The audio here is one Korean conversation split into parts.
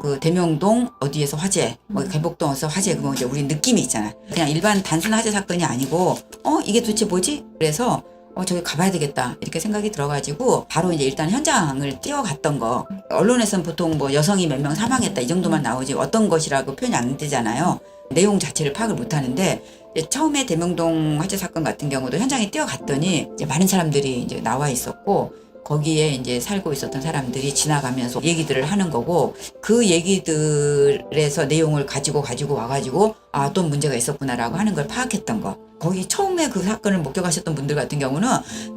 그 대명동 어디에서 화재, 뭐 개복동에서 화재, 그거 이제 우리 느낌이 있잖아. 그냥 일반 단순 화재 사건이 아니고, 이게 도대체 뭐지? 그래서 저기 가봐야 되겠다 이렇게 생각이 들어가지고 바로 이제 일단 현장을 뛰어갔던 거. 언론에서는 보통 뭐 여성이 몇 명 사망했다 이 정도만 나오지 어떤 것이라고 표현이 안 되잖아요. 내용 자체를 파악을 못 하는데, 처음에 대명동 화재 사건 같은 경우도 현장에 뛰어갔더니 이제 많은 사람들이 이제 나와 있었고, 거기에 이제 살고 있었던 사람들이 지나가면서 얘기들을 하는 거고, 그 얘기들에서 내용을 가지고 와가지고 어떤 문제가 있었구나라고 하는 걸 파악했던 거. 거기 처음에 그 사건을 목격하셨던 분들 같은 경우는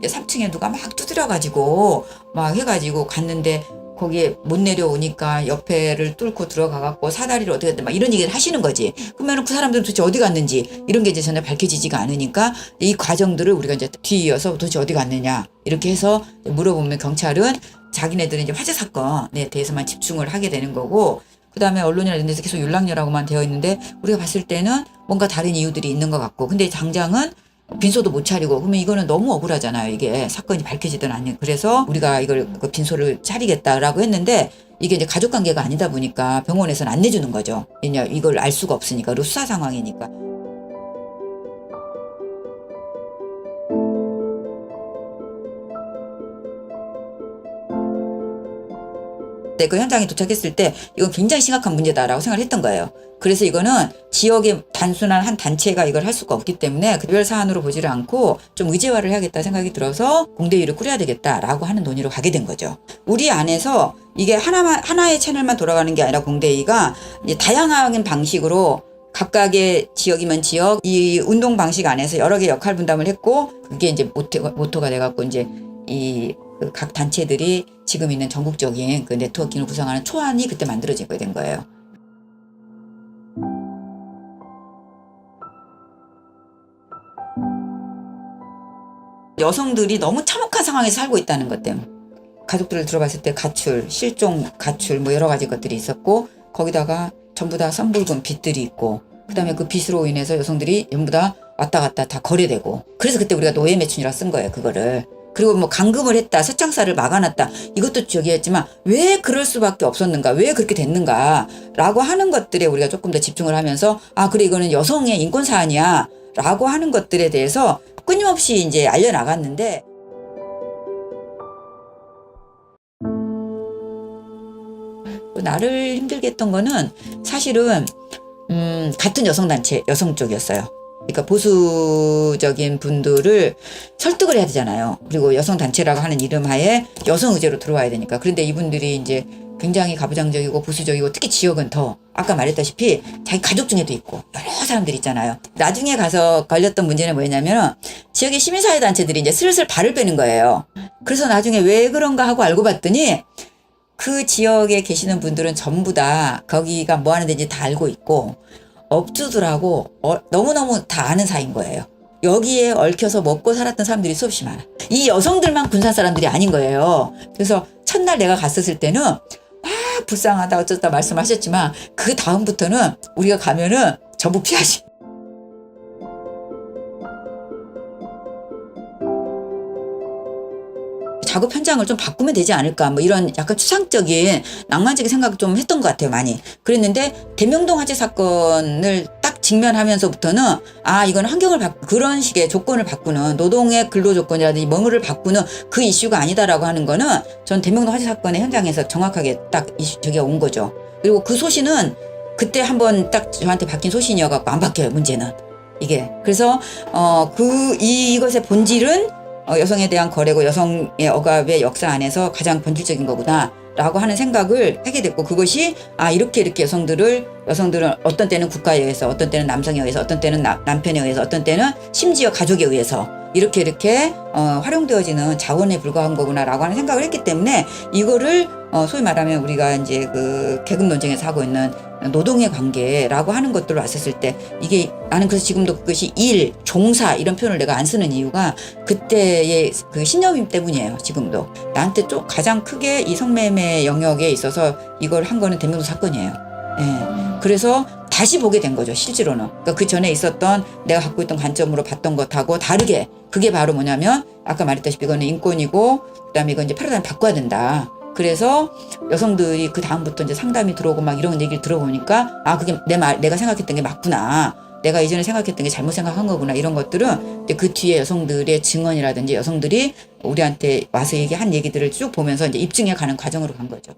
3층에 누가 막 두드려가지고 막 해가지고 갔는데, 거기에 못 내려오니까 옆에를 뚫고 들어가갖고 사다리를 어떻게 했다 막 이런 얘기를 하시는 거지. 그러면 그 사람들은 도대체 어디 갔는지 이런 게 이제 전혀 밝혀지지가 않으니까 이 과정들을 우리가 이제 뒤이어서 도대체 어디 갔느냐 이렇게 해서 물어보면 경찰은 자기네들은 이제 화재 사건에 대해서만 집중을 하게 되는 거고, 그 다음에 언론이나 이런 데서 계속 윤락녀라고만 되어 있는데 우리가 봤을 때는 뭔가 다른 이유들이 있는 것 같고, 근데 장장은 빈소도 못 차리고, 그러면 이거는 너무 억울하잖아요. 이게 사건이 밝혀지든 아니. 그래서 우리가 이걸 그 빈소를 차리겠다라고 했는데, 이게 이제 가족 관계가 아니다 보니까 병원에서는 안 내주는 거죠. 왜냐, 이걸 알 수가 없으니까, 수사 상황이니까. 네, 그 현장에 도착했을 때 이건 굉장히 심각한 문제다라고 생각을 했던 거예요. 그래서 이거는 지역의 단순한 한 단체가 이걸 할 수가 없기 때문에 개별 사안으로 보지를 않고 좀 의제화를 해야겠다 생각이 들어서 공대위를 꾸려야 되겠다라고 하는 논의로 가게 된 거죠. 우리 안에서 이게 하나의 채널만 돌아가는 게 아니라 공대위가 이제 다양한 방식으로 각각의 지역이면 지역, 이 운동 방식 안에서 여러 개 역할 분담을 했고, 그게 이제 모토가 돼갖고 이제 각 단체들이 지금 있는 전국적인 그 네트워킹을 구성하는 초안이 그때 만들어지게 된 거예요. 여성들이 너무 참혹한 상황에서 살고 있다는 것 때문에 가족들을 들어봤을 때 가출, 실종 가출 뭐 여러 가지 것들이 있었고, 거기다가 전부 다 선불금 빚들이 있고, 그 다음에 그 빚으로 인해서 여성들이 전부 다 왔다 갔다 다 거래되고, 그래서 그때 우리가 노예매춘이라 쓴 거예요, 그거를. 그리고 뭐 감금을 했다, 쇠창살을 막아놨다, 이것도 저기했지만 왜 그럴 수밖에 없었는가, 왜 그렇게 됐는가 라고 하는 것들에 우리가 조금 더 집중을 하면서, 그래 이거는 여성의 인권 사안이야 라고 하는 것들에 대해서 끊임없이 이제 알려나갔는데, 나를 힘들게 했던 거는 사실은 같은 여성단체, 여성 쪽이었어요. 그러니까 보수적인 분들을 설득을 해야 되잖아요. 그리고 여성단체라고 하는 이름 하에 여성 의제로 들어와야 되니까. 그런데 이분들이 이제 굉장히 가부장적이고 보수적이고, 특히 지역은 더 아까 말했다시피 자기 가족 중에도 있고 여러 사람들이 있잖아요. 나중에 가서 걸렸던 문제는 뭐였냐면, 지역의 시민사회단체들이 이제 슬슬 발을 빼는 거예요. 그래서 나중에 왜 그런가 하고 알고 봤더니, 그 지역에 계시는 분들은 전부 다 거기가 뭐 하는 데인지 다 알고 있고, 업주들하고 너무너무 다 아는 사이인 거예요. 여기에 얽혀서 먹고 살았던 사람들이 수없이 많아. 이 여성들만 군산 사람들이 아닌 거예요. 그래서 첫날 내가 갔었을 때는 불쌍하다 어쩌다 말씀하셨지만, 그 다음부터는 우리가 가면은 전부 피하지. 작업 현장을 좀 바꾸면 되지 않을까, 뭐 이런 약간 추상적인 낭만적인 생각을 좀 했던 것 같아요, 많이. 그랬는데 대명동 화재 사건을 딱 직면하면서부터는 이건 환경을 그런 식의 조건을 바꾸는, 노동의 근로 조건이라든지 뭐를 바꾸는 그 이슈가 아니다라고 하는 거는 전 대명동 화재 사건의 현장에서 정확하게 딱 저기가 온 거죠. 그리고 그 소신은 그때 한번 딱 저한테 바뀐 소신이어갖고 안 바뀌어요, 문제는 이게. 그래서 이것의 본질은 여성에 대한 거래고 여성의 억압의 역사 안에서 가장 본질적인 거구나 라고 하는 생각을 하게 됐고, 그것이 이렇게 여성들은 어떤 때는 국가에 의해서, 어떤 때는 남성에 의해서, 어떤 때는 남편에 의해서, 어떤 때는 심지어 가족에 의해서 이렇게 활용되어지는 자원에 불과한 거구나 라고 하는 생각을 했기 때문에, 이거를 소위 말하면 우리가 이제 그 계급 논쟁에서 하고 있는 노동의 관계라고 하는 것들로 왔었을 때, 이게 나는 그래서 지금도 그것이 일, 종사 이런 표현을 내가 안 쓰는 이유가 그때의 그 신념임 때문이에요. 지금도 나한테 좀 가장 크게 이 성매매 영역에 있어서 이걸 한 거는 대명동 사건이에요. 그래서 다시 보게 된 거죠, 실제로는. 그러니까 그 전에 있었던 내가 갖고 있던 관점으로 봤던 것하고 다르게, 그게 바로 뭐냐면 아까 말했다시피 이거는 인권이고, 그다음에 이건 이제 패러다임 바꿔야 된다. 그래서 여성들이 그 다음부터 이제 상담이 들어오고 막 이런 얘기를 들어보니까 아 그게 내가 생각했던 게 맞구나. 내가 이전에 생각했던 게 잘못 생각한 거구나. 이런 것들은 이제 그 뒤에 여성들의 증언이라든지 여성들이 우리한테 와서 얘기한 얘기들을 쭉 보면서 이제 입증해 가는 과정으로 간 거죠.